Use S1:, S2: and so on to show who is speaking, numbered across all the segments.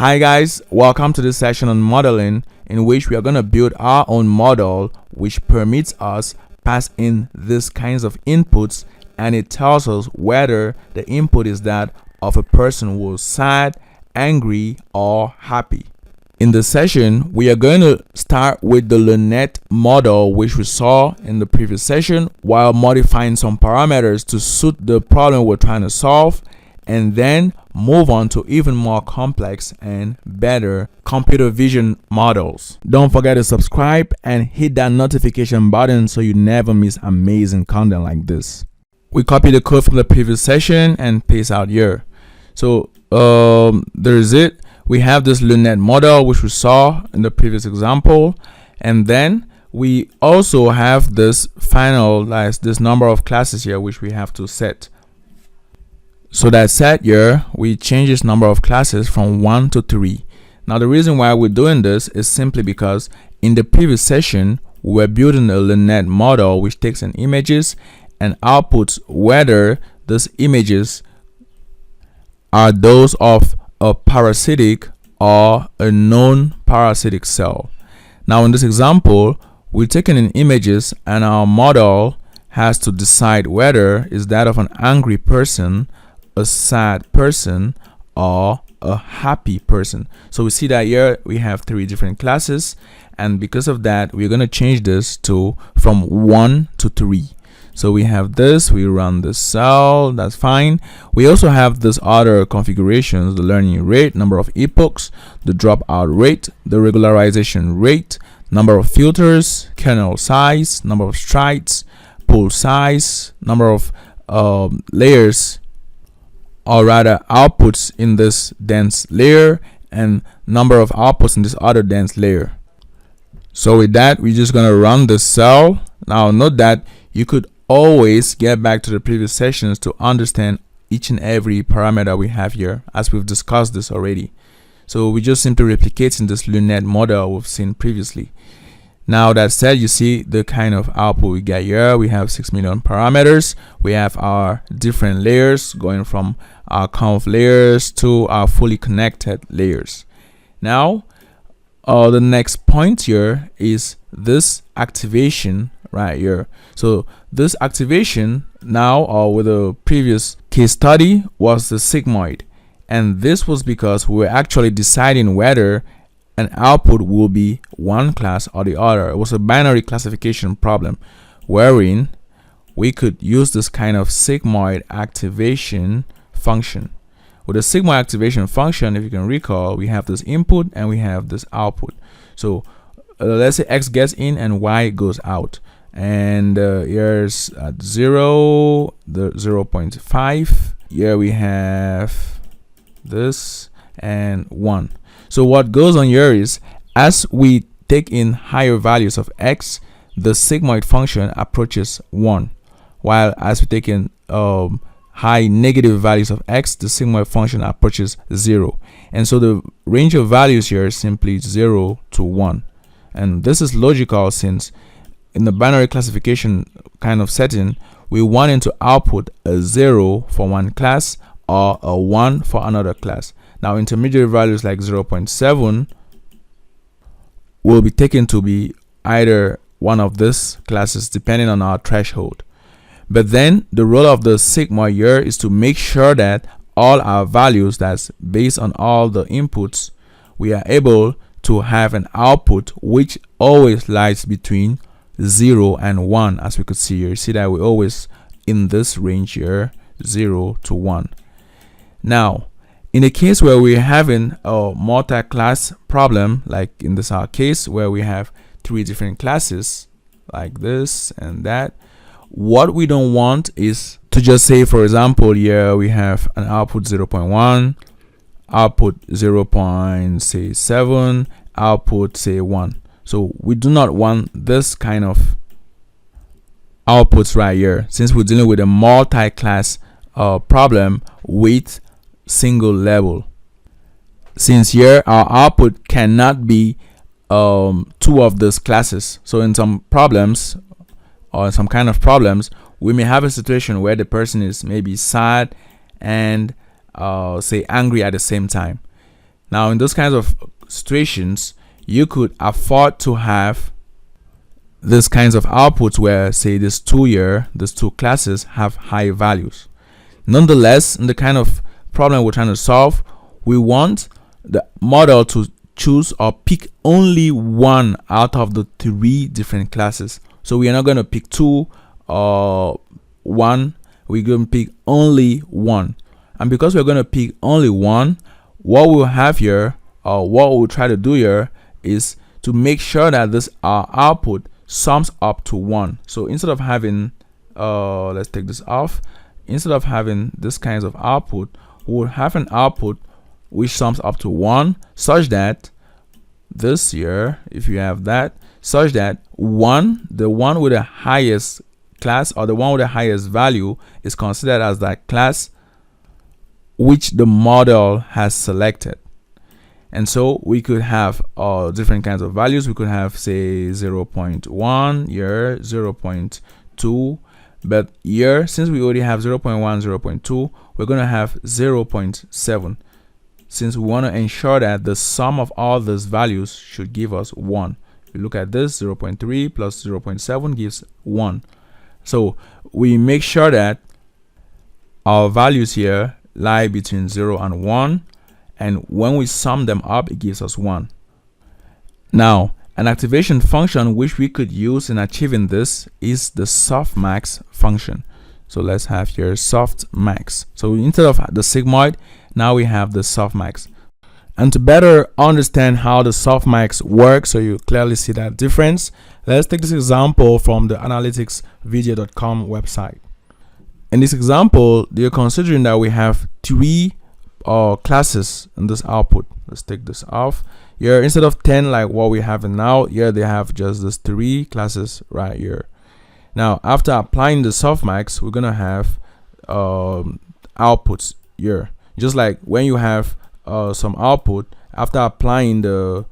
S1: Hi guys, welcome to this session on modeling, in which we are going to build our own model which permits us pass in these kinds of inputs, and it tells us whether the input is that of a person who is sad, angry, or happy. In this session, we are going to start with the Lunette model which we saw in the previous session, while modifying some parameters to suit the problem we're trying to solve, and then move on to even more complex and better computer vision models. Don't forget to subscribe and hit that notification button so you never miss amazing content like this. We copy the code from the previous session and paste out here. So there is it. We have this Lunette model which we saw in the previous example, and then we also have this this number of classes here which we have to set. So that set here, we change this number of classes from 1 to 3. Now the reason why we're doing this is simply because in the previous session we were building a Lunette model which takes in images and outputs whether these images are those of a parasitic or a non-parasitic cell. Now in this example, we're taking in images and our model has to decide whether is that of an angry person, a sad person, or a happy person. So we see that here we have 3 different classes, and because of that we're going to change this to from 1 to 3. So we have this, we run the cell, that's fine. We also have this other configurations: the learning rate, number of epochs, the dropout rate, the regularization rate, number of filters, kernel size, number of strides, pool size, number of layers, or rather outputs in this dense layer, and number of outputs in this other dense layer. So with that, we're just going to run the cell. Now note that you could always get back to the previous sessions to understand each and every parameter we have here, as we've discussed this already. So we just simply replicating this Lunette model we've seen previously. Now that said, you see the kind of output we get here. We have 6 million parameters. We have our different layers going from our conv layers to our fully connected layers. Now the next point here is this activation right here. So this activation now, or with the previous case study, was the sigmoid, and this was because we were actually deciding whether an output will be one class or the other. It was a binary classification problem wherein we could use this kind of sigmoid activation function. With the sigmoid activation function, if you can recall, we have this input and we have this output. So let's say x gets in and y goes out, and here's at 0, the 0.5. Here we have this and 1. So what goes on here is, as we take in higher values of x, the sigmoid function approaches 1, while as we take in high negative values of x, the sigmoid function approaches 0. And so the range of values here is simply 0 to 1. And this is logical, since in the binary classification kind of setting, we wanted to output a 0 for one class or a 1 for another class. Now intermediate values like 0.7 will be taken to be either one of these classes depending on our threshold. But then the role of the sigma here is to make sure that all our values, that's based on all the inputs, we are able to have an output which always lies between 0 and 1. As we could see here, you see that we're always in this range here, 0 to 1. Now in the case where we're having a multi-class problem, like in this our case where we have 3 different classes like this and that, what we don't want is to just say, for example, here we have an output 0.1, output 0.7, output say 1. So we do not want this kind of outputs right here, since we're dealing with a multi-class problem with single level. Since here our output cannot be 2 of these classes, so in some problems or some kind of problems, we may have a situation where the person is maybe sad and say angry at the same time. Now in those kinds of situations, you could afford to have these kinds of outputs where, say, these two classes have high values. Nonetheless, in the kind of problem we're trying to solve, we want the model to choose or pick only one out of the three different classes. So we are not going to pick two or one, we're going to pick only one. And because we're going to pick only one, what we'll have here, or what we'll try to do here, is to make sure that this output sums up to 1. So instead of having let's take this off, instead of having this kinds of output, we'll have an output which sums up to 1, such that this here, if you have that, such that the one with the highest class, or the one with the highest value, is considered as that class which the model has selected. And so we could have different kinds of values. We could have, say, 0.1 here, 0.2, but here, since we already have 0.1, 0.2, we're going to have 0.7, since we want to ensure that the sum of all those values should give us 1. If you look at this, 0.3 plus 0.7 gives 1. So we make sure that our values here lie between 0 and 1, and when we sum them up, it gives us 1. Now, an activation function which we could use in achieving this is the softmax function. So let's have here softmax. So instead of the sigmoid, now we have the softmax. And to better understand how the softmax works, so you clearly see that difference, let's take this example from the analyticsvideo.com website. In this example, they're considering that we have three classes in this output. Let's take this off. Here, instead of 10 like what we have now, here they have just these 3 classes right here. Now, after applying the softmax, we're gonna have outputs here. Just like when you have some output, after applying the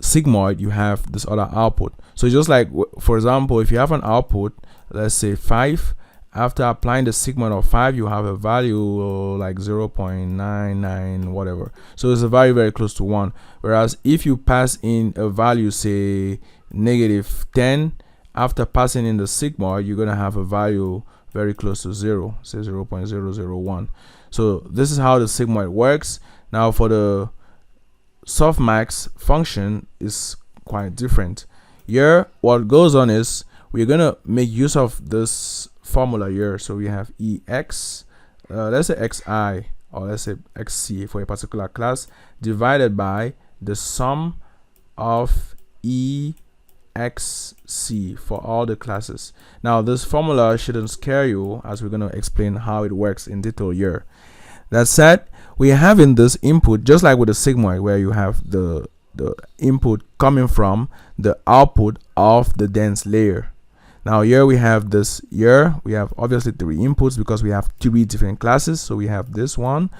S1: sigmoid, you have this other output. So just like, for example, if you have an output, let's say 5, after applying the sigmoid of 5, you have a value like 0.99 whatever. So it's a value very close to 1. Whereas if you pass in a value, say -10, after passing in the sigmoid, you're gonna have a value very close to 0, say 0.001. So this is how the sigmoid works. Now for the softmax function is quite different. Here, what goes on is we're gonna make use of this formula here. So we have ex, let's say xi, or let's say xc for a particular class, divided by the sum of exc for all the classes. Now this formula shouldn't scare you, as we're going to explain how it works in detail here. That said, we have in this input, just like with the sigmoid, where you have the input coming from the output of the dense layer. Now here we have this, here we have obviously 3 inputs because we have 3 different classes. So we have this one,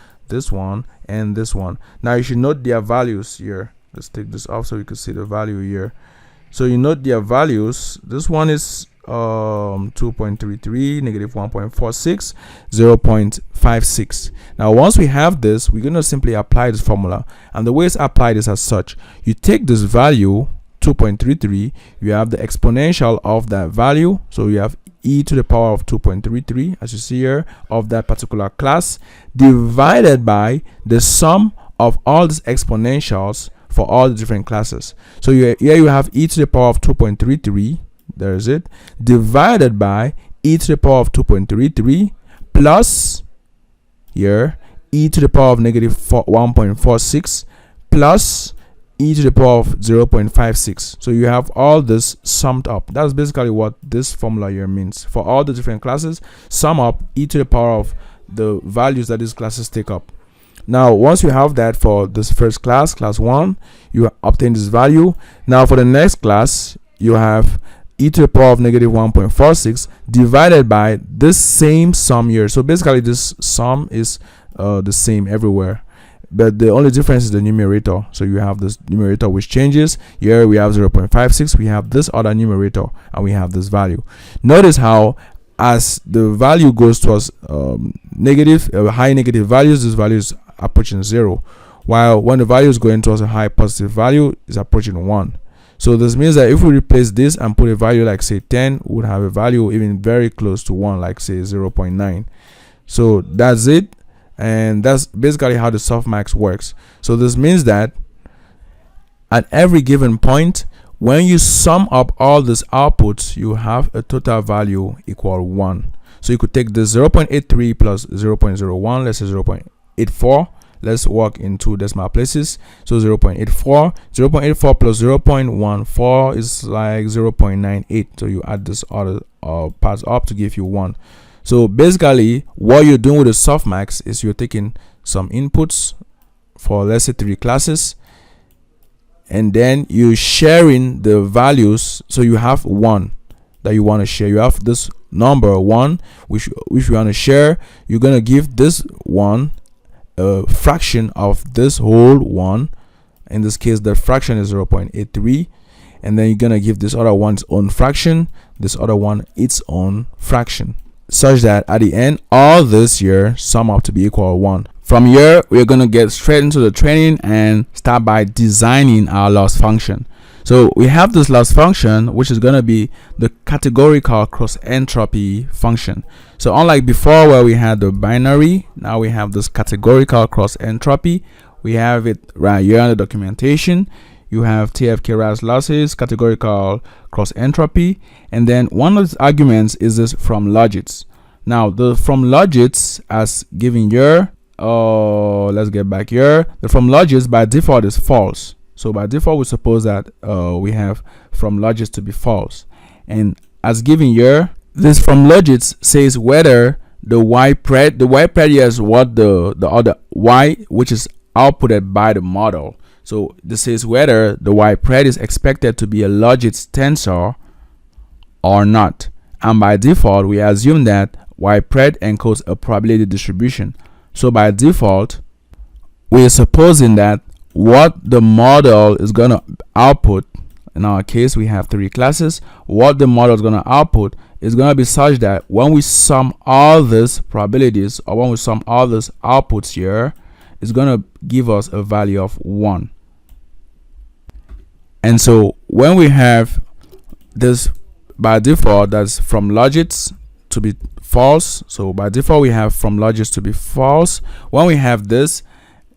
S1: and this one. Now you should note their values here. Let's take this off so you can see the value here. So you note their values. This one is 2.33, -1.46, 0.56. Now once we have this, we're going to simply apply this formula, and the way it's applied is as such. You take this value 2.33, you have the exponential of that value, so you have e to the power of 2.33, as you see here, of that particular class, divided by the sum of all these exponentials for all the different classes. So here you have e to the power of 2.33, there is it, divided by e to the power of 2.33 plus here e to the power of -1.46 plus e to the power of 0.56. So you have all this summed up. That's basically what this formula here means. For all the different classes, sum up e to the power of the values that these classes take up. Now once you have that for this first class, class 1, you obtain this value. Now for the next class, you have e to the power of -1.46 divided by this same sum here. So basically this sum is the same everywhere, but the only difference is the numerator. So you have this numerator which changes. Here we have 0.56, we have this other numerator, and we have this value. Notice how as the value goes towards high negative values, these values approaching 0. while when the value is going towards a high positive value, is approaching 1. So this means that if we replace this and put a value like say 10, we would have a value even very close to 1, like say 0.9. So that's it, and that's basically how the softmax works. So this means that at every given point, when you sum up all these outputs, you have a total value equal 1. So you could take the 0.83 plus 0.01, let's say 0.84. Let's work in 2 decimal places. So 0.84 plus 0.14 is like 0.98. So you add this other parts up to give you 1. So basically what you're doing with the softmax is you're taking some inputs for, let's say, 3 classes, and then you're sharing the values. So you have 1 that you want to share. You have this number 1 which you want to share. You're going to give this 1 a fraction of this whole 1. In this case, the fraction is 0.83, and then you're going to give this other one its own fraction, this other one its own fraction, such that at the end all this here sum up to be equal to 1. From here, we're going to get straight into the training and start by designing our loss function. So we have this loss function, which is going to be the categorical cross-entropy function. So unlike before where we had the binary, now we have this categorical cross-entropy. We have it right here in the documentation. You have TF-K-RAS losses, categorical cross-entropy, and then one of the arguments is this from logits. Now the from logits as given here, let's get back here. The from logits by default is false. So by default, we suppose that we have from logits to be false. And as given here, this from logits says whether the y pred here is what the other y, which is outputted by the model. So this says whether the y pred is expected to be a logits tensor or not. And by default, we assume that y pred encodes a probability distribution. So by default, we are supposing that what the model is going to output, in our case we have 3 classes, what the model is going to output is going to be such that when we sum all these probabilities, or when we sum all these outputs here, it's going to give us a value of 1. And so when we have this by default, that's from logits to be false. So by default we have from logits to be false. When we have this,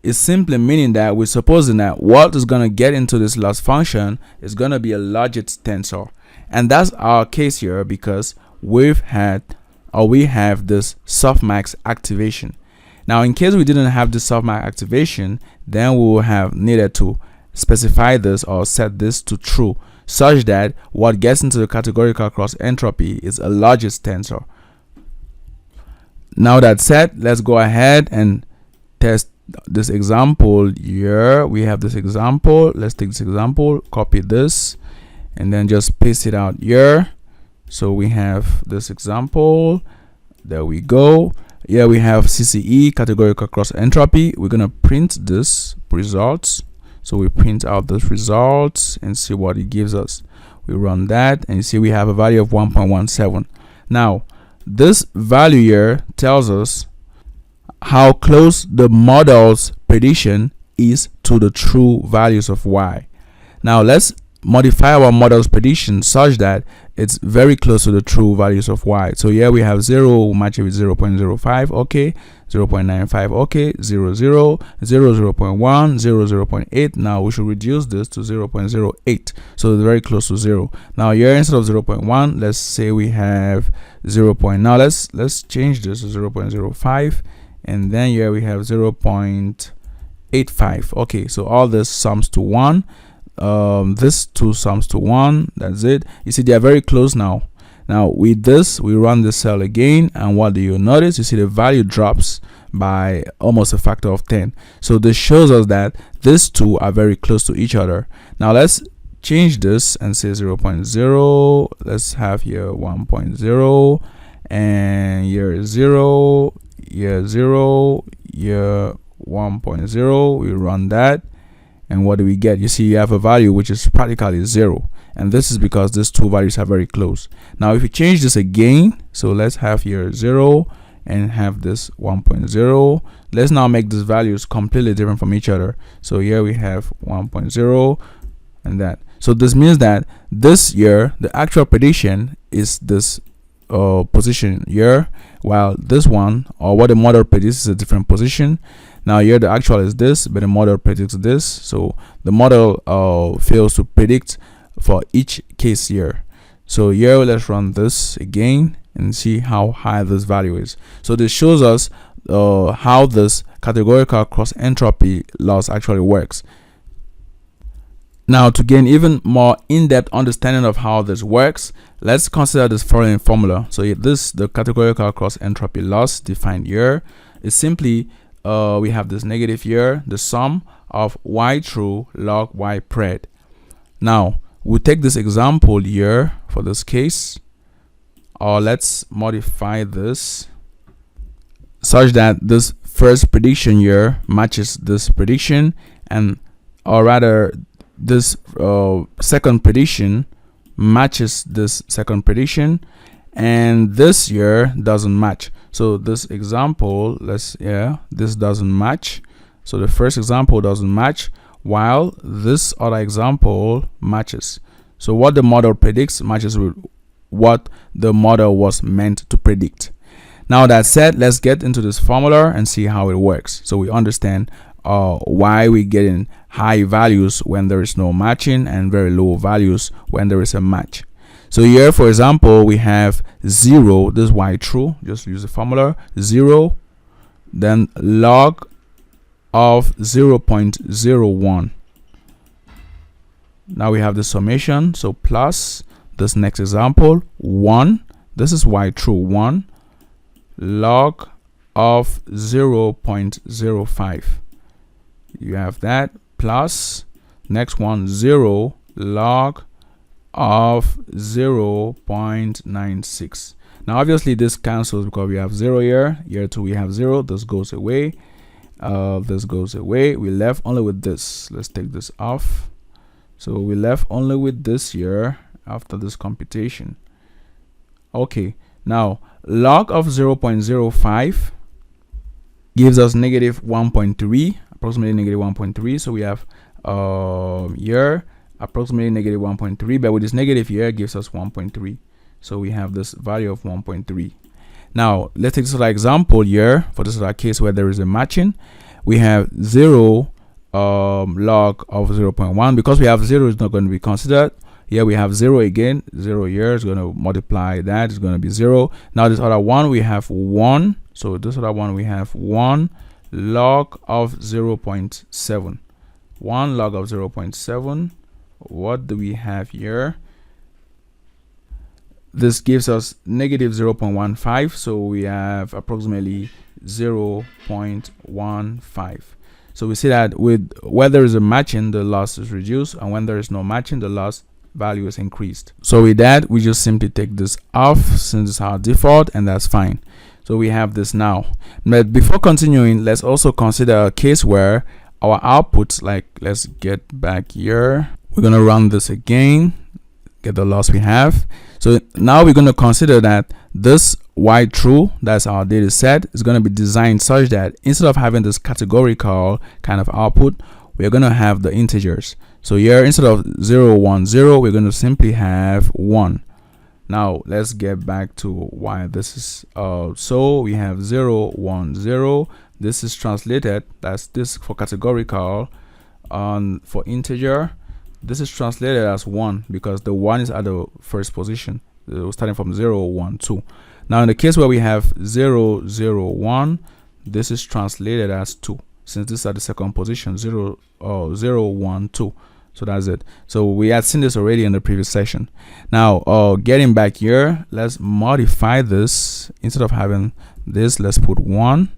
S1: it's simply meaning that we're supposing that what is going to get into this loss function is going to be a logits tensor. And that's our case here because we have this softmax activation. Now in case we didn't have this softmax activation, then we will have needed to specify this or set this to true, such that what gets into the categorical cross entropy is a logits tensor. Now that said, let's go ahead and test this example here. We have this example. Let's take this example, copy this, and then just paste it out here. So we have this example. There we go. Here we have CCE, categorical cross entropy. We're gonna print this results. So we print out this results and see what it gives us. We run that and you see we have a value of 1.17. Now this value here tells us how close the model's prediction is to the true values of y. Now let's modify our model's prediction such that it's very close to the true values of y. So here we have 0 match with 0.05, okay, 0.95, okay, 0, 0, 0, 0.1, 0, 0.8. Now we should reduce this to 0.08, so it's very close to 0. Now here instead of 0.1, let's say we have 0. Now let's change this to 0.05, and then here we have 0.85. okay, so all this sums to 1. This 2 sums to 1. That's it. You see they are very close now. Now with this, we run the cell again, and what do you notice? You see the value drops by almost a factor of 10. So this shows us that these two are very close to each other. Now let's change this and say 0.0. Let's have here 1.0, and here 0, here 0, here 1.0. We run that, and what do we get? You see you have a value which is practically 0, and this is because these two values are very close. Now if we change this again, so let's have here 0, and have this 1.0. Let's now make these values completely different from each other. So here we have 1.0 and that. So this means that this year the actual prediction is this position here, while this one, or what the model predicts, is a different position. Now here the actual is this, but the model predicts this. So the model fails to predict for each case here. So here let's run this again and see how high this value is. So this shows us how this categorical cross-entropy loss actually works. Now, to gain even more in-depth understanding of how this works, let's consider this following formula. So the categorical cross-entropy loss defined here is simply we have this negative here, the sum of y true log y pred. Now we'll take this example here for this case, or let's modify this such that this first prediction here matches this prediction, and or rather this second prediction matches this second prediction, and this here doesn't match. So this example, this doesn't match. So the first example doesn't match, while this other example matches. So what the model predicts matches with what the model was meant to predict. Now that said, let's get into this formula and see how it works, so we understand why we getting high values when there is no matching and very low values when there is a match. So here, for example, we have 0, this is y true, just use the formula, 0, then log of 0.01. Now we have the summation, so plus this next example 1, this is y true, 1 log of 0.05. you have that, plus next one 0 log of 0.96. now obviously this cancels because we have 0 here, here too we have 0, this goes away, we left only with this. Let's take this off. So we left only with this here after this computation. Okay, now log of 0.05 gives us negative 1.3, approximately negative 1.3. so we have here approximately negative 1.3, but with this negative here gives us 1.3. so we have this value of 1.3. Now let's take this other example here. For this other case where there is a matching, we have 0 log of 0.1. because we have 0 is not going to be considered. Here we have 0 again, 0 here is going to multiply that, is going to be 0. Now this other one we have 1, so this other one we have 1 log of 0.7. 1 log of 0.7. what do we have here? This gives us negative 0.15, so we have approximately 0.15. so we see that with where there is a matching, the loss is reduced, and when there is no matching, the loss value is increased. So with that, we just simply take this off since it's our default, and that's fine. So we have this now. But before continuing, let's also consider a case where our outputs, like let's get back here, we're going to run this again, get the loss we have. So now we're going to consider that this y true, that's our data set, is going to be designed such that instead of having this categorical kind of output, we're going to have the integers. So here instead of 0 1 0, we're going to simply have 1. Now let's get back to why this is so we have 0 1 0. This is translated, that's this for categorical. For integer, this is translated as 1 because the 1 is at the first position, starting from 0 1 2. Now in the case where we have 0 0 1, this is translated as 2, since this is at the second position, 0 0 1 2. So that's it. So we had seen this already in the previous session. Now getting back here, let's modify this. Instead of having this, let's put 1,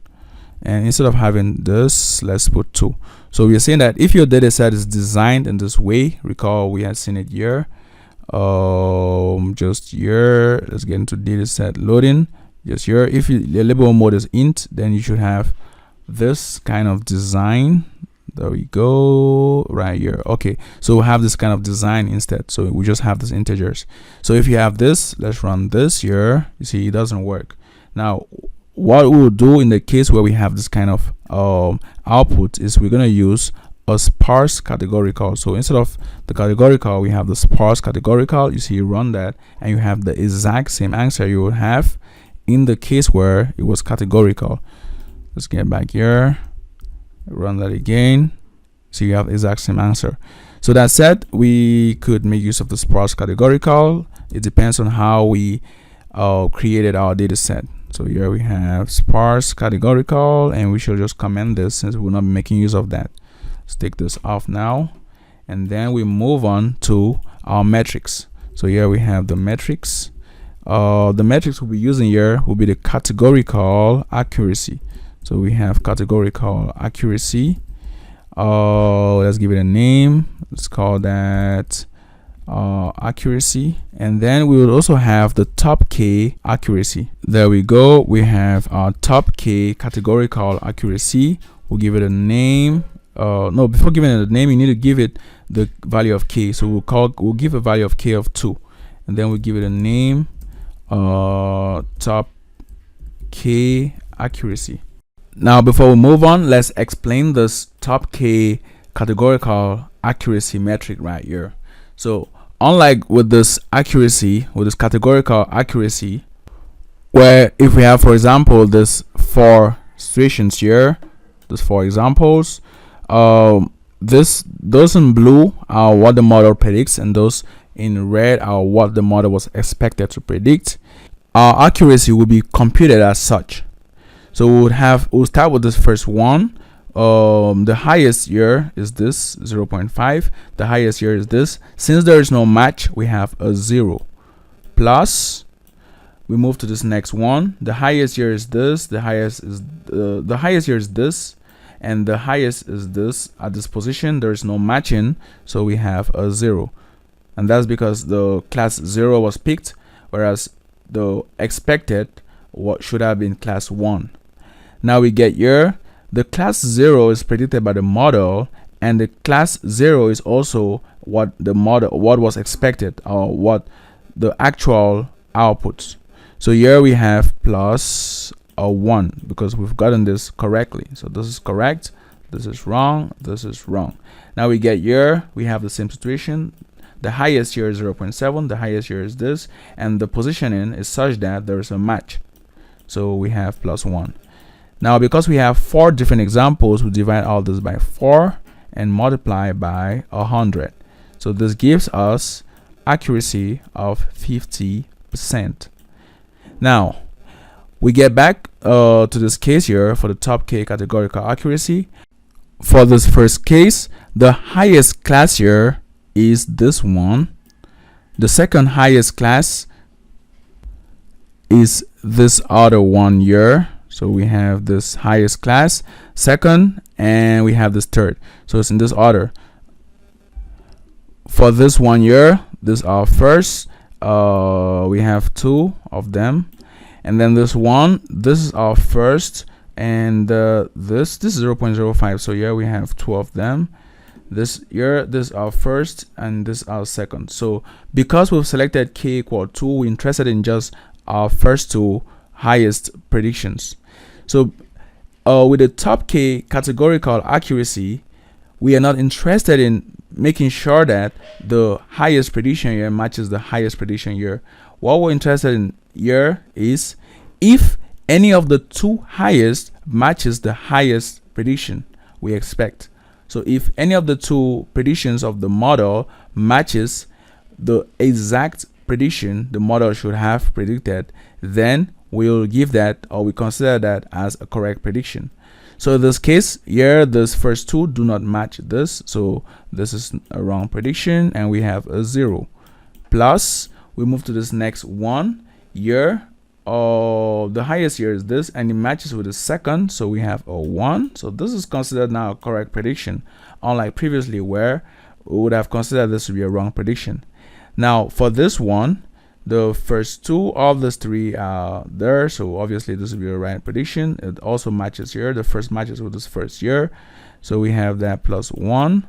S1: and instead of having this, let's put 2. So we're saying that if your data set is designed in this way, recall we had seen it here, just here, let's get into data set loading. Just here, if your label mode is int, then you should have this kind of design. There we go, right here. Okay, so we'll have this kind of design instead. So we just have these integers. So if you have this, let's run this here. You see, it doesn't work. Now, what we'll do in the case where we have this kind of output is we're going to use a sparse categorical. So instead of the categorical, we have the sparse categorical. You see, you run that and you have the exact same answer you would have in the case where it was categorical. Let's get back here, run that again. So you have exact same answer. So that said, we could make use of the sparse categorical. It depends on how we created our data set. So here we have sparse categorical, and we should just comment this since we're not making use of that. Let's take this off now, and then we move on to our metrics. So here we have the metrics. The metrics we'll be using here will be the categorical accuracy. So we have categorical accuracy. Let's give it a name. Let's call that accuracy. And then we will also have the top K accuracy. There we go. We have our top K categorical accuracy. We'll give it a name. No, before giving it a name, you need to give it the value of K. So we'll give a value of K of 2, and then we'll give it a name, top K accuracy. Now, before we move on, let's explain this top K categorical accuracy metric right here. So unlike with this accuracy, with this categorical accuracy, where if we have, for example, this 4 situations here, those 4 examples, those in blue are what the model predicts, and those in red are what the model was expected to predict. Our accuracy will be computed as such. So we'll start with this first one. The highest here is this 0.5. The highest here is this. Since there is no match, we have a 0. Plus, we move to this next one. The highest here is this. The highest here is this, and the highest is this. At this position, there is no matching, so we have a 0, and that's because the class 0 was picked, whereas the expected what should have been class 1. Now we get here, the class 0 is predicted by the model, and the class 0 is also what was expected, or what the actual outputs. So here we have plus a 1 because we've gotten this correctly. So this is correct, this is wrong, this is wrong. Now we get here, we have the same situation. The highest here is 0.7, the highest here is this, and the positioning is such that there is a match. So we have plus 1. Now, because we have 4 different examples, we divide all this by 4 and multiply by 100. So this gives us accuracy of 50%. Now, we get back to this case here for the top K categorical accuracy. For this first case, the highest class here is this one. The second highest class is this other one here. So we have this highest class, second, and we have this third. So it's in this order. For this one here, this is our first. We have 2 of them, and then this one, this is our first, and this is 0.05. So here we have 2 of them. This here, this is our first, and this is our second. So because we've selected K equal 2, we're interested in just our first 2 highest predictions. So with the top K categorical accuracy, we are not interested in making sure that the highest prediction here matches the highest prediction here. What we're interested in here is if any of the 2 highest matches the highest prediction we expect. So if any of the 2 predictions of the model matches the exact prediction the model should have predicted, then we'll give that, or we consider that as a correct prediction. So in this case here, this first 2 do not match this, so this is a wrong prediction, and we have a 0. Plus, we move to this next one here. The highest here is this, and it matches with the second, so we have a 1. So this is considered now a correct prediction, unlike previously where we would have considered this to be a wrong prediction. Now for this one, the first 2 of these 3 are there, so obviously this will be a right prediction. It also matches here. The first matches with this first here, so we have that plus 1,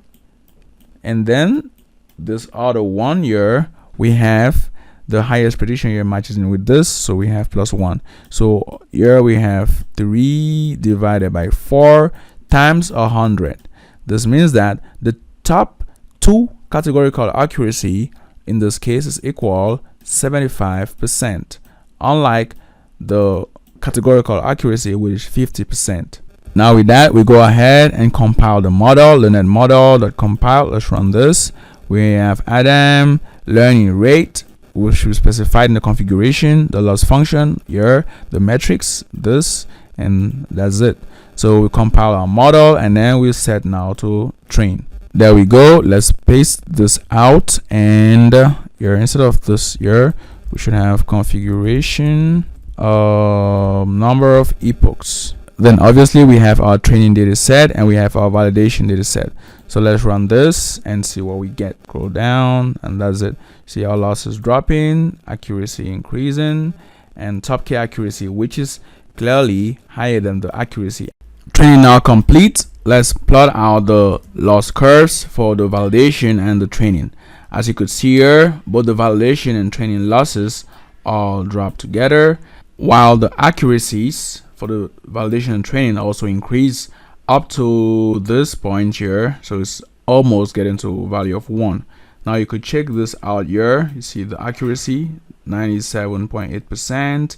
S1: and then this other one here, we have the highest prediction here matches in with this, so we have +1. So here we have 3 divided by 4 times 100. This means that the top 2 categorical accuracy in this case is equal 75%, unlike the categorical accuracy, which is 50%. Now with that, we go ahead and compile the model, learned model.compile. Let's run this. We have Adam learning rate, which we specified in the configuration, the loss function here, the metrics, this, and that's it. So we compile our model and then we set now to train. There we go. Let's paste this out, and here instead of this here, we should have configuration number of epochs. Then obviously we have our training data set and we have our validation data set. So let's run this and see what we get. Scroll down, and that's it. See our losses dropping, accuracy increasing, and top K accuracy, which is clearly higher than the accuracy. Training now complete. Let's plot out the loss curves for the validation and the training. As you could see here, both the validation and training losses all drop together, while the accuracies for the validation and training also increase up to this point here. So it's almost getting to a value of 1. Now you could check this out here. You see the accuracy 97.8%,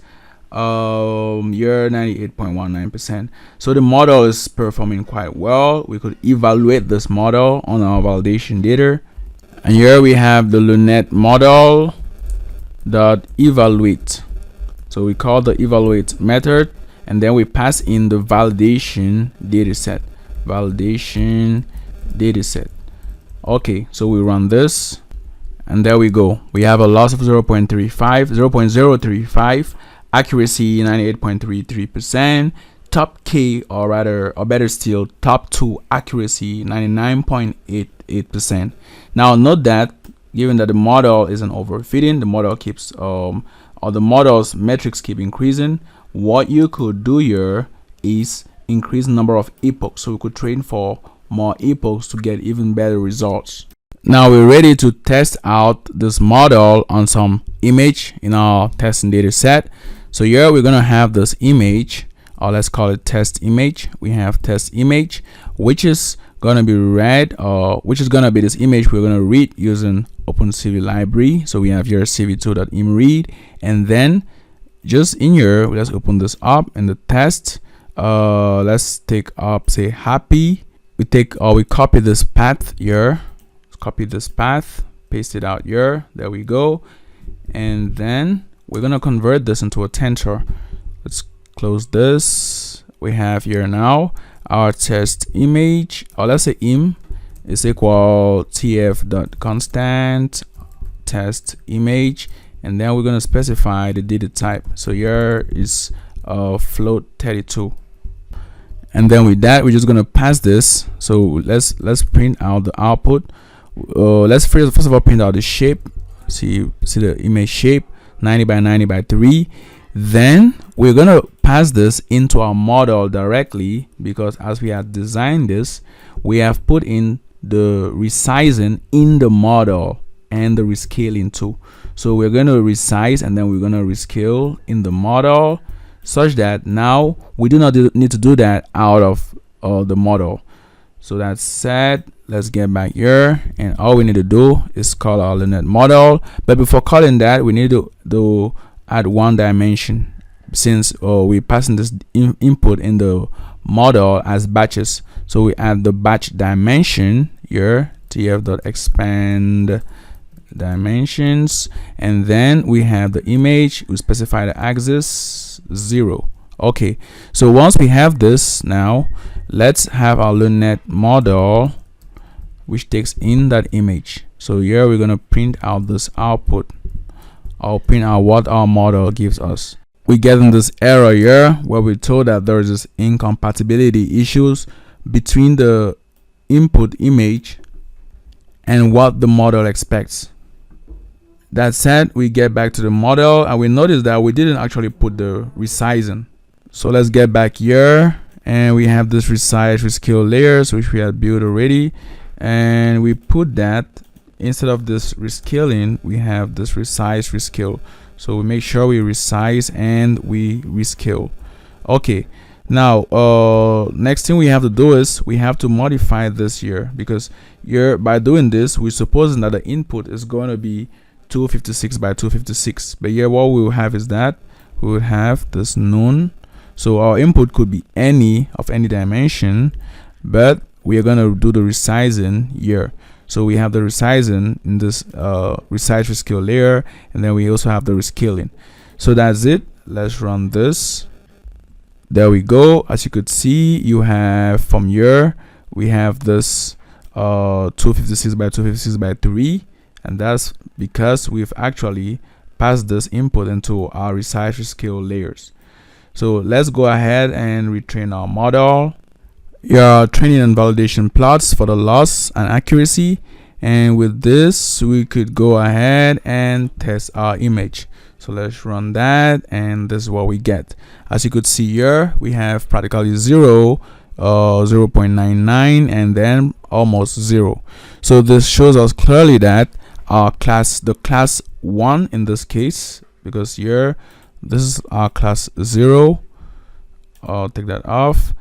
S1: here 98.19%. So the model is performing quite well. We could evaluate this model on our validation data, and here we have the learned model dot evaluate. So we call the evaluate method, and then we pass in the validation dataset. Okay, so we run this, and there we go. We have a loss of 0.035, accuracy 98.33%, top K, or better still, top 2 accuracy 99.88%. Now note that given that the model isn't overfitting, the model keeps or the model's metrics keep increasing. What you could do here is increase the number of epochs, so we could train for more epochs to get even better results. Now we're ready to test out this model on some image in our testing data set. So here we're gonna have this image, or let's call it test image. We have test image, which is gonna be read, which is gonna be this image we're gonna read using OpenCV library. So we have here cv2.imread, and then just in here, let's open this up in the test. Let's take up, say, happy. We copy this path here. Let's copy this path, paste it out here. There we go. And then we're gonna convert this into a tensor. Let's close this. We have here now our test image, or let's say im is equal tf.constant test image, and then we're gonna specify the data type. So here is float 32, and then with that we're just gonna pass this. So let's print out the output. Let's first of all print out the shape. See the image shape, 90 by 90 by 3. Then we're gonna pass this into our model directly, because as we have designed this, we have put in the resizing in the model and the rescaling too. So we're going to resize and then we're going to rescale in the model, such that now we do not need to do that out of the model. So that said, let's get back here, and all we need to do is call our learned model. But before calling that, we need to add one dimension, since we're passing this input in the model as batches. So we add the batch dimension here, tf.expand dimensions, and then we have the image. We specify the axis 0. Okay, so once we have this, now let's have our learned model which takes in that image. So here we're going to print out this output. I'll print out what our model gives us. We get in this error here where we're told that there is this incompatibility issues between the input image and what the model expects. That said, we get back to the model and we notice that we didn't actually put the resizing. So let's get back here, and we have this resize rescale layers which we had built already, and we put that instead of this rescaling, we have this resize rescale. So we make sure we resize and we rescale. Okay, now next thing we have to do is we have to modify this here, because here by doing this we're supposing that the input is going to be 256 by 256, but here what we will have is that we will have this none. So our input could be any of any dimension, but we are going to do the resizing here. So we have the resizing in this resize rescale layer, and then we also have the rescaling. So that's it. Let's run this. There we go. As you could see, you have from here we have this 256 by 256 by 3, and that's because we've actually passed this input into our resize rescale layers. So let's go ahead and retrain our model. Your training and validation plots for the loss and accuracy, and with this we could go ahead and test our image. So let's run that, and this is what we get. As you could see here, we have practically 0, 0.99, and then almost 0. So this shows us clearly that our class, the class 1 in this case, because here this is our class 0. I'll take that off.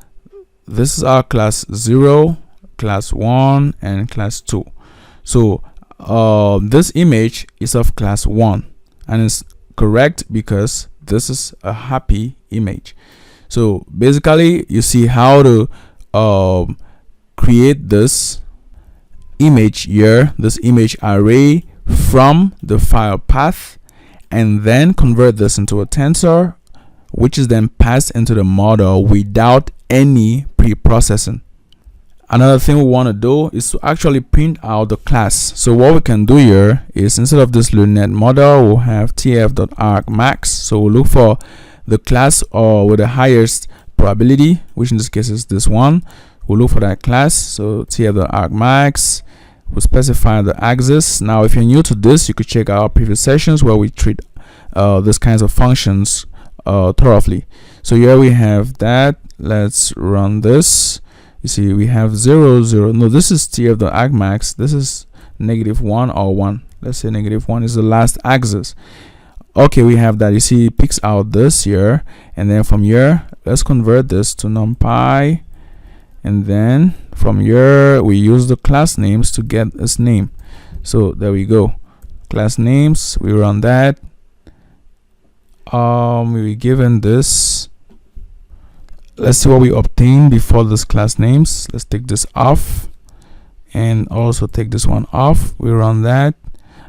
S1: This is our class 0, class 1, and class 2. So this image is of class 1, and it's correct because this is a happy image. So basically you see how to create this image here, this image array from the file path, and then convert this into a tensor, which is then passed into the model without any pre-processing. Another thing we want to do is to actually print out the class. So what we can do here is, instead of this LUNET model, we'll have tf.argmax. So we'll look for the class with the highest probability, which in this case is this one. We'll look for that class. So tf.argmax, we'll specify the axis. Now if you're new to this, you could check our previous sessions where we treat these kinds of functions thoroughly. So here we have that. Let's run this. You see we have 0, 0. No, this is tf.argmax. This is -1 or 1. Let's say -1 is the last axis. Okay, we have that. You see it picks out this here, and then from here let's convert this to numpy, and then from here we use the class names to get its name. So there we go, class names. We run that. We given this. Let's see what we obtain before this class names. Let's take this off and also take this one off. We run that.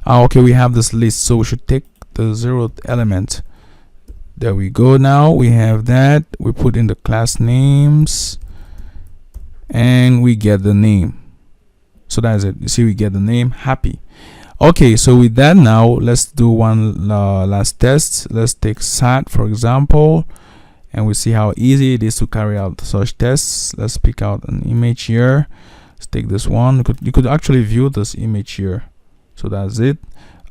S1: Okay, we have this list, so we should take the 0th element. There we go. Now we have that. We put in the class names and we get the name. So that's it. You see we get the name happy. Okay, so with that, now let's do one last test. Let's take SAT for example, and we see how easy it is to carry out such tests. Let's pick out an image here. Let's take this one. You could actually view this image here. So that's it.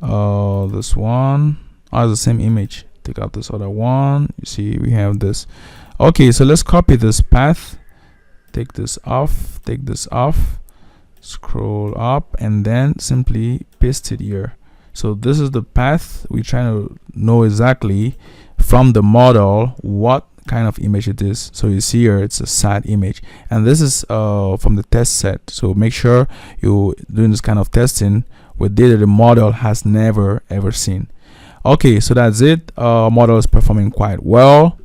S1: This one the same image. Take out this other one. You see we have this. Okay, so let's copy this path. Take this off. Take this off. Scroll up and then simply paste it here. So this is the path. We're trying to know exactly from the model what kind of image it is. So you see here it's a SAT image, and this is from the test set. So make sure you doing this kind of testing with data the model has never ever seen. Okay, so that's it. Model is performing quite well.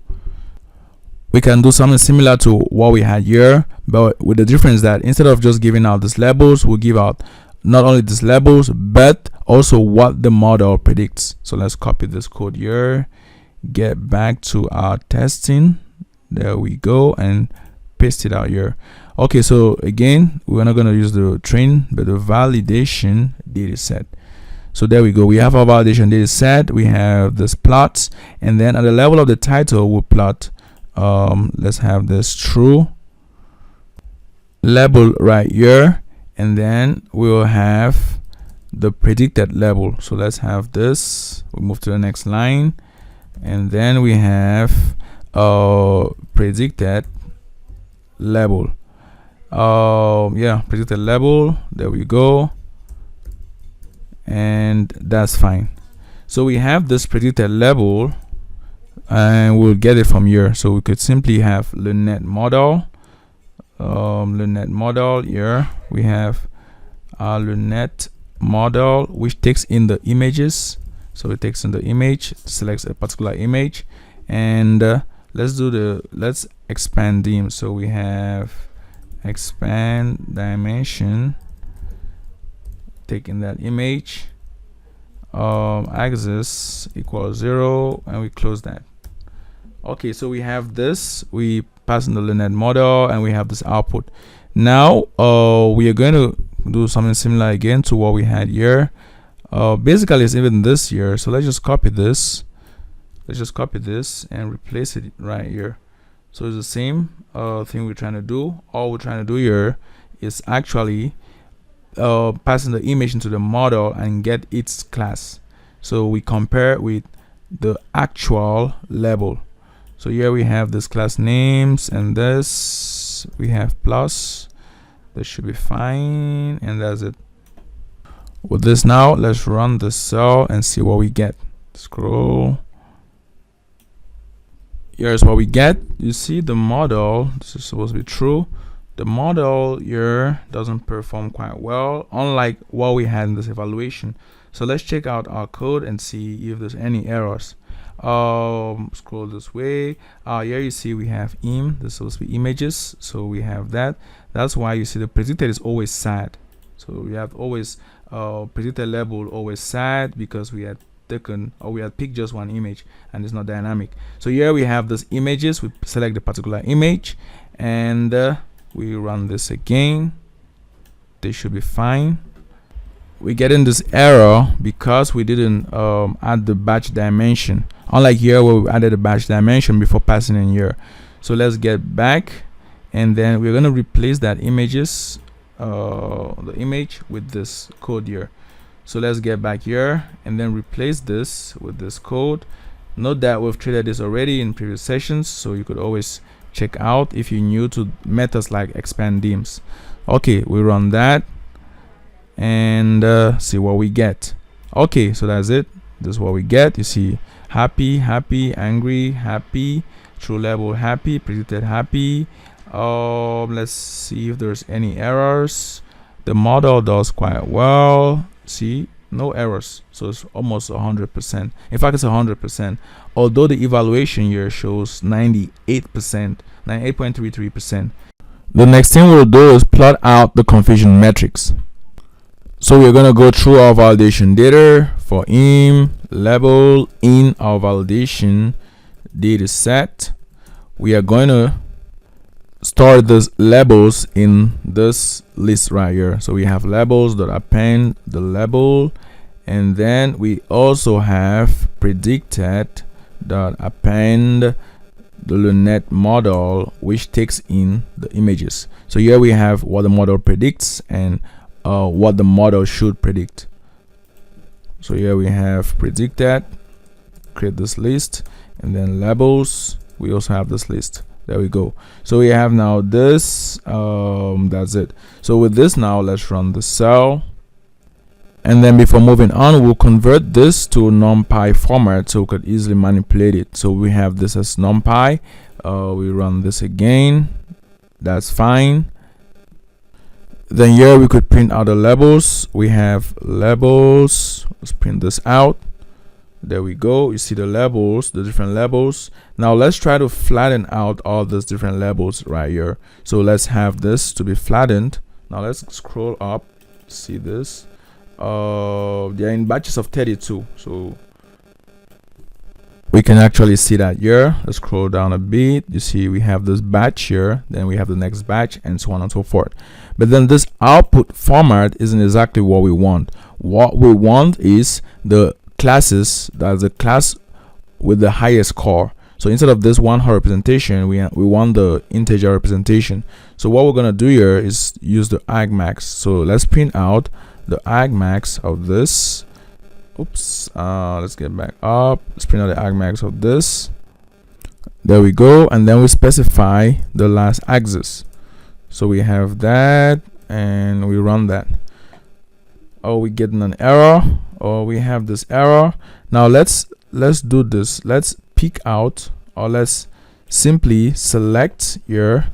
S1: We can do something similar to what we had here, but with the difference that instead of just giving out these labels, we'll give out not only these labels but also what the model predicts. So let's copy this code here, get back to our testing. There we go, and paste it out here. Okay, so again, we're not going to use the train but the validation data set. So there we go. We have our validation data set. We have this plots, and then at the level of the title we'll plot let's have this true label right here, and then we will have the predicted label. So let's have this. We move to the next line, and then we have predicted label. Predicted label. There we go. and that's fine. So we have this predicted label, and we'll get it from here. So we could simply have LeNet model. LeNet model here. We have our LeNet model, which takes in the images. So it takes in the image, selects a particular image, and let's expand dim. So we have expand dimension, taking that image, axis equals 0, and we close that. Okay, so we have this, we pass in the LeNet model, and we have this output. Now we are going to do something similar again to what we had here. Basically it's even this here, so let's just copy this. Let's just copy this and replace it right here. So it's the same thing we're trying to do. All we're trying to do here is actually passing the image into the model and get its class. So we compare with the actual label. So here we have this class names, and this we have plus. This should be fine, and that's it. With this now, let's run the cell and see what we get. Scroll. Here's what we get. You see the model, this is supposed to be true. The model here doesn't perform quite well, unlike what we had in this evaluation. So let's check out our code and see if there's any errors. Scroll this way. Here you see we have im, this is supposed to be images, so we have that. That's why you see the predicted is always sad. So we have always predicted label always sad, because we had taken, or we had picked just one image and it's not dynamic. So here we have these images. We select the particular image, and we run this again. They should be fine. We get in this error because we didn't add the batch dimension, unlike here where we added a batch dimension before passing in here. So let's get back, and then we're going to replace that images, the image, with this code here. So let's get back here and then replace this with this code. Note that we've treated this already in previous sessions, so you could always check out if you're new to methods like expand dims. Okay, we run that and see what we get. Okay, so that's it. This is what we get. You see happy, happy, angry, happy, true label happy, predicted happy. Let's see if there's any errors. The model does quite well. See, no errors, so it's almost 100%. In fact, it's 100%, although the evaluation here shows 98%, 98.33%. The next thing we'll do is plot out the confusion metrics. So we're going to go through our validation data for im label in our validation data set. We are going to store these labels in this list right here. So we have labels that append the label, and then we also have predicted that append the LeNet model, which takes in the images. So here we have what the model predicts and what the model should predict. So here we have predicted, create this list, and then labels, we also have this list. There we go. So we have now this, that's it. So with this now, let's run the cell, and then before moving on, we'll convert this to numpy format so we could easily manipulate it. So we have this as numpy. We run this again, that's fine. Then here we could print out the labels. We have labels, let's print this out. There we go. You see the labels, the different labels. Now let's try to flatten out all those different labels right here. So let's have this to be flattened. Now let's scroll up, see this. They're in batches of 32, so we can actually see that here. Let's scroll down a bit. You see we have this batch here, then we have the next batch, and so on and so forth. But then this output format isn't exactly what we want. What we want is the classes, that's the class with the highest score. So instead of this one hot representation, we want the integer representation. So what we're gonna do here is use the argmax. So let's print out the argmax of this. Oops, let's get back up. Let's print out the argmax of this. There we go, and then we specify the last axis. So we have that, and we run that. or we getting an error, or we have this error. Now let's do this. Let's pick out, or let's simply select here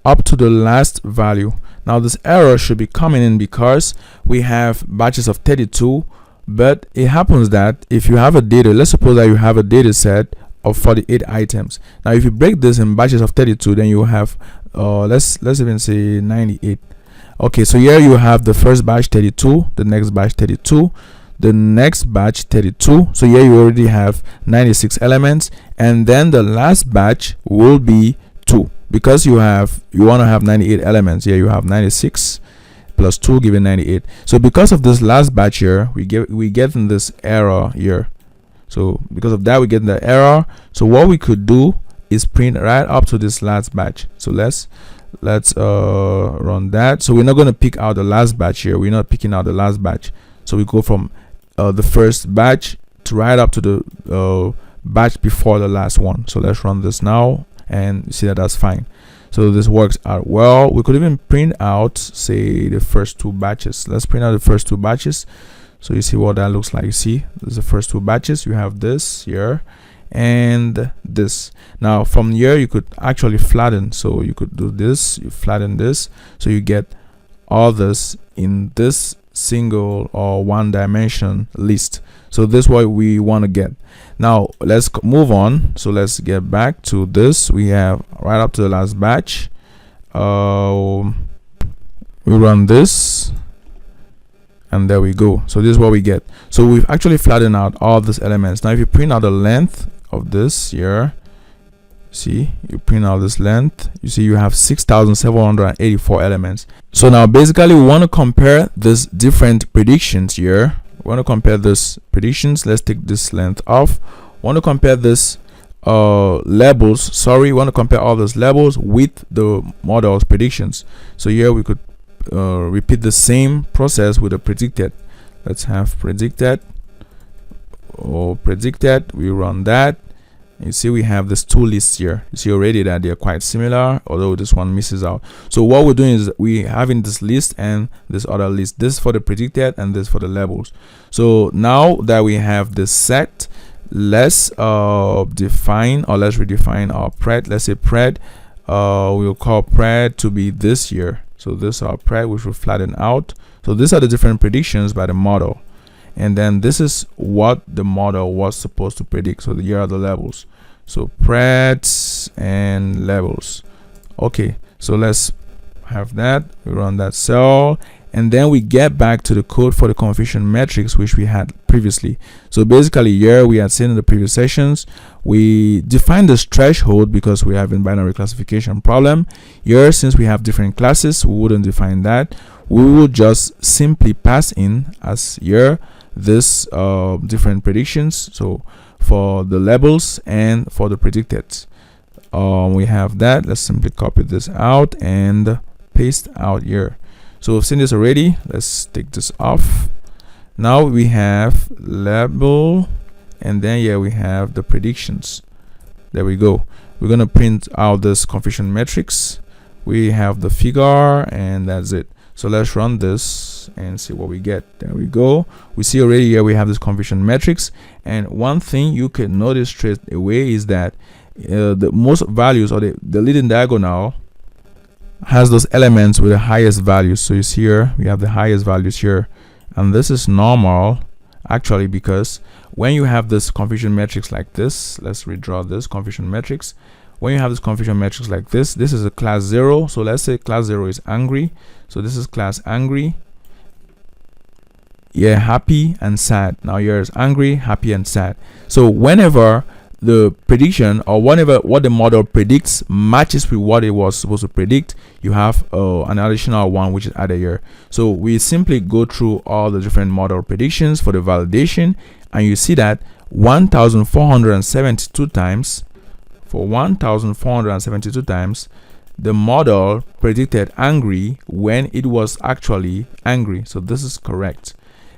S1: up to the last value. Now this error should be coming in because we have batches of 32, but it happens that if you have a data, let's suppose that you have a data set of 48 items. Now if you break this in batches of 32, then you have let's even say 98. Okay, so here you have the first batch 32, the next batch 32, the next batch 32. So here you already have 96 elements, and then the last batch will be 2, because you want to have 98 elements. Here you have 96 plus 2 giving 98. So because of this last batch here, we get in this error here. So because of that, we get the error. So what we could do is print right up to this last batch. So let's run that. So we're not going to pick out the last batch here. We're not picking out the last batch. So we go from the first batch to right up to the batch before the last one. So let's run this now, and you see that that's fine. So this works out well. We could even print out, say, the first 2 batches. Let's print out the first 2 batches. So you see what that looks like. You see, this is the first 2 batches. You have this here and this. Now from here you could actually flatten. So you could do this, you flatten this, so you get all this in this single or one dimension list. So this is what we want to get. Now let's move on. So let's get back to this. We have right up to the last batch. We run this, and there we go. So this is what we get. So we've actually flattened out all these elements. Now if you print out the length of this here, see, you print out this length, you see you have 6,784 elements. So now basically we want to compare these different predictions here. We want to compare these predictions. Let's take this length off. We want to compare this labels, sorry, we want to compare all those labels with the model's predictions. So here we could repeat the same process with the predicted. Let's have predicted, or predicted. We run that. You see we have these 2 lists here. You see already that they are quite similar, although this one misses out. So what we're doing is we having this list and this other list. This for the predicted and this for the labels. So now that we have this set, let's define, or let's redefine our pred. Let's say pred, we'll call pred to be this here. So this is our pred, which will flatten out. So these are the different predictions by the model, and then this is what the model was supposed to predict. So here are the levels. So preds and levels. Okay, so let's have that. We run that cell, and then we get back to the code for the confusion matrix which we had previously. So basically here we had seen in the previous sessions, we define this threshold because we have a binary classification problem. Here, since we have different classes, we wouldn't define that. We will just simply pass in as here this different predictions. So for the labels and for the predicted, we have that. Let's simply copy this out and paste out here. So we've seen this already. Let's take this off. Now we have label, and then here we have the predictions. There we go. We're going to print out this confusion matrix. We have the figure, and that's it. So let's run this and see what we get. There we go. We see already here we have this confusion matrix, and one thing you can notice straight away is that the most values, or the leading diagonal, has those elements with the highest values. So you see here we have the highest values here, and this is normal actually, because when you have this confusion matrix like this, let's redraw this confusion matrix. When you have this confusion matrix like this is a class 0. So let's say class 0 is angry. So this is class angry, yeah, happy and sad. Now here is angry, happy and sad. So whenever the prediction, or whenever what the model predicts matches with what it was supposed to predict, you have an additional one which is added here. So we simply go through all the different model predictions for the validation, and you see that 1472 times, for 1472 times, the model predicted angry when it was actually angry. So this is correct.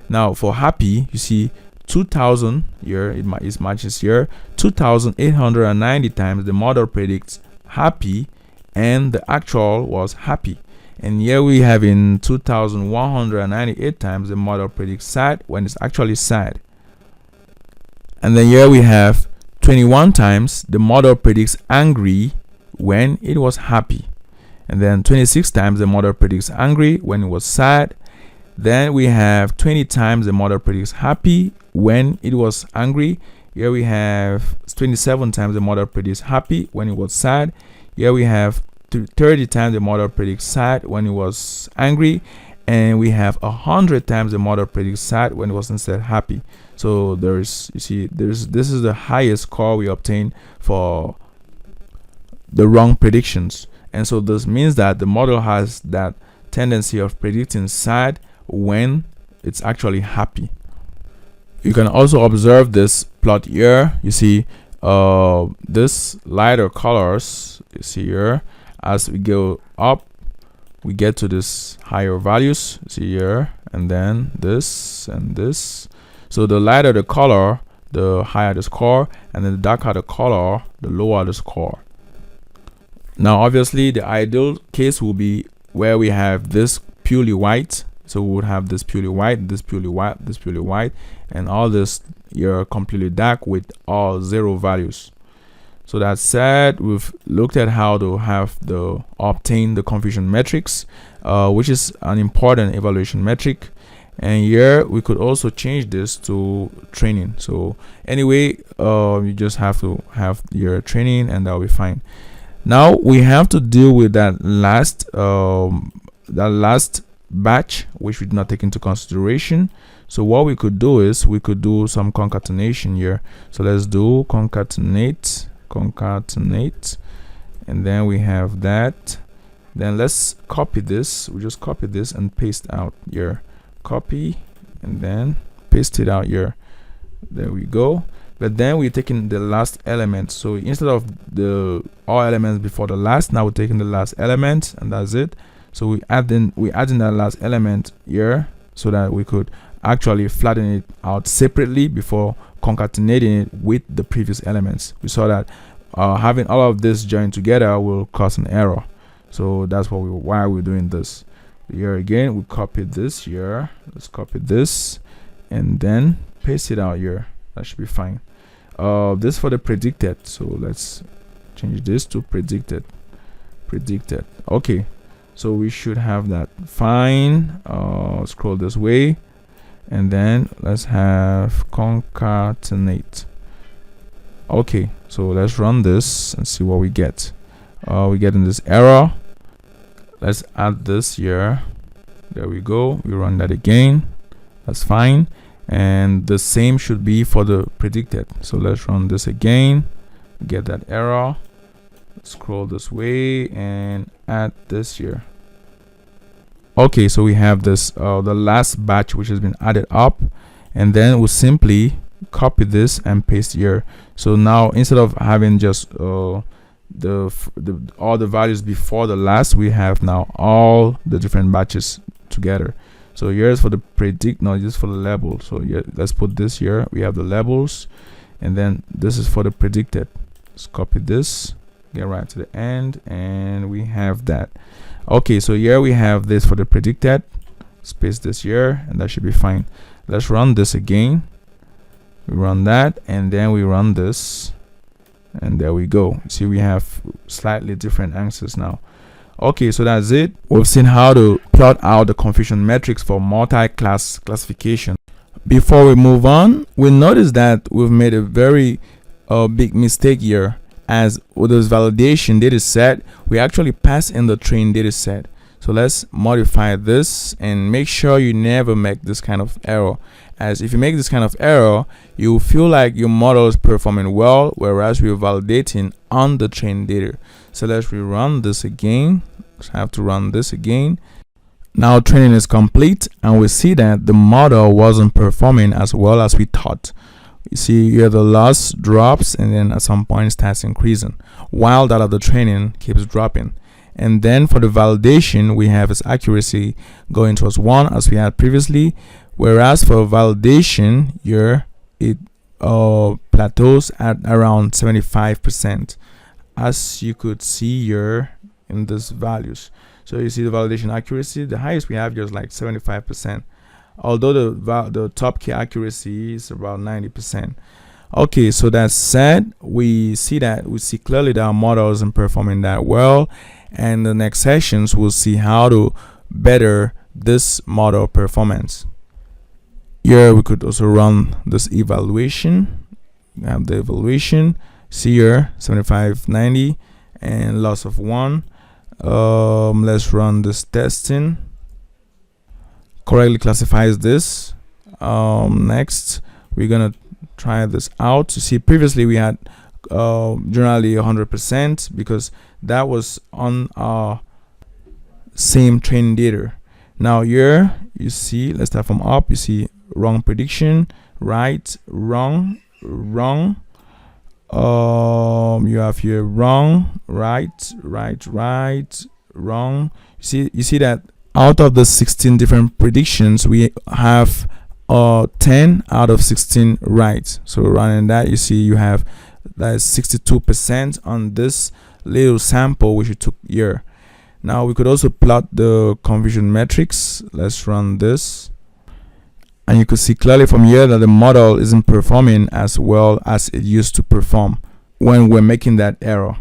S1: Now for happy, you see 2000 here, it matches here. 2890 times the model predicts happy, and the actual was happy. And here we have in 2198 times the model predicts sad when it's actually sad. And then here we have 21 times the model predicts angry when it was happy. And then 26 times the model predicts angry when it was sad. Then we have 20 times the model predicts happy when it was angry. Here we have 27 times the model predicts happy when it was sad. Here we have 30 times the model predicts sad when it was angry. And we have 100 times the model predicts sad when it was instead happy. So this is the highest score we obtain for the wrong predictions. And so this means that the model has that tendency of predicting sad when it's actually happy. You can also observe this plot here. You see this lighter colors, you see here, as we go up we get to this higher values, see here, and then this and this. So the lighter the color, the higher the score, and then the darker the color, the lower the score. Now obviously the ideal case will be where we have this purely white. So we would have this purely white, this purely white, this purely white, and all this here completely dark with all 0 values. So that said, we've looked at how to obtain the confusion metrics, which is an important evaluation metric. And here we could also change this to training. So anyway, you just have to have your training and that'll be fine. Now we have to deal with that last batch, which we did not take into consideration. So what we could do is we could do some concatenation here. So let's do concatenate, and then we have that. Then let's copy this. We just copy this and paste out here. Copy and then paste it out here. There we go. But then we're taking the last element. So instead of the all elements before the last, now we're taking the last element, and that's it. So we're adding that last element here so that we could actually flatten it out separately before concatenating it with the previous elements. We saw that having all of this joined together will cause an error. So that's why we're doing this. Here again, we copy this here. Let's copy this and then paste it out here. That should be fine. This for the predicted. So let's change this to predicted. Okay. So we should have that fine. Scroll this way, and then let's have concatenate. Okay, so let's run this and see what we get. We get in this error. Let's add this here. There we go. We run that again. That's fine. And the same should be for the predicted. So let's run this again. Get that error. Scroll this way and add this here. Okay, so we have this the last batch which has been added up, and then we'll simply copy this and paste here. So now instead of having just all the values before the last, we have now all the different batches together. So here's for the predict, no, just for the label. So here, let's put this here. We have the labels, and then this is for the predicted. Let's copy this, get right to the end, and we have that. Okay, so here we have this for the predicted. Let's paste this here, and that should be fine. Let's run this again. We run that, and then we run this, and there we go. See, we have slightly different answers now. Okay, so that's it. We've seen how to plot out the confusion metrics for multi-class classification. Before we move on, we notice that we've made a very big mistake here. As with this validation data set, we actually pass in the trained data set. So let's modify this and make sure you never make this kind of error. As if you make this kind of error, you feel like your model is performing well, whereas we're validating on the trained data. So let's rerun this again. Let's have to run this again. Now training is complete, and we see that the model wasn't performing as well as we thought. You see here the loss drops, and then at some point it starts increasing, while that of the training keeps dropping. And then for the validation, we have its accuracy going towards 1 as we had previously, whereas for validation here it plateaus at around 75%, as you could see here in these values. So you see the validation accuracy, the highest we have here is like 75%, although the top key accuracy is about 90%. Okay, so that said, we see clearly that our model isn't performing that well, and the next sessions we'll see how to better this model performance. Here we could also run this evaluation. We have the evaluation. See here 75/90 and loss of 1. Let's run this testing. Correctly classifies this. Next we're gonna try this out to see. Previously we had generally 100% because that was on our same training data. Now here you see, let's start from up. You see wrong prediction, right, wrong, wrong. You have here wrong, right, wrong. You see that out of the 16 different predictions, we have 10 out of 16 right. So running that, you see you have that is 62% on this little sample which we took here. Now we could also plot the confusion metrics. Let's run this, and you could see clearly from here that the model isn't performing as well as it used to perform when we're making that error.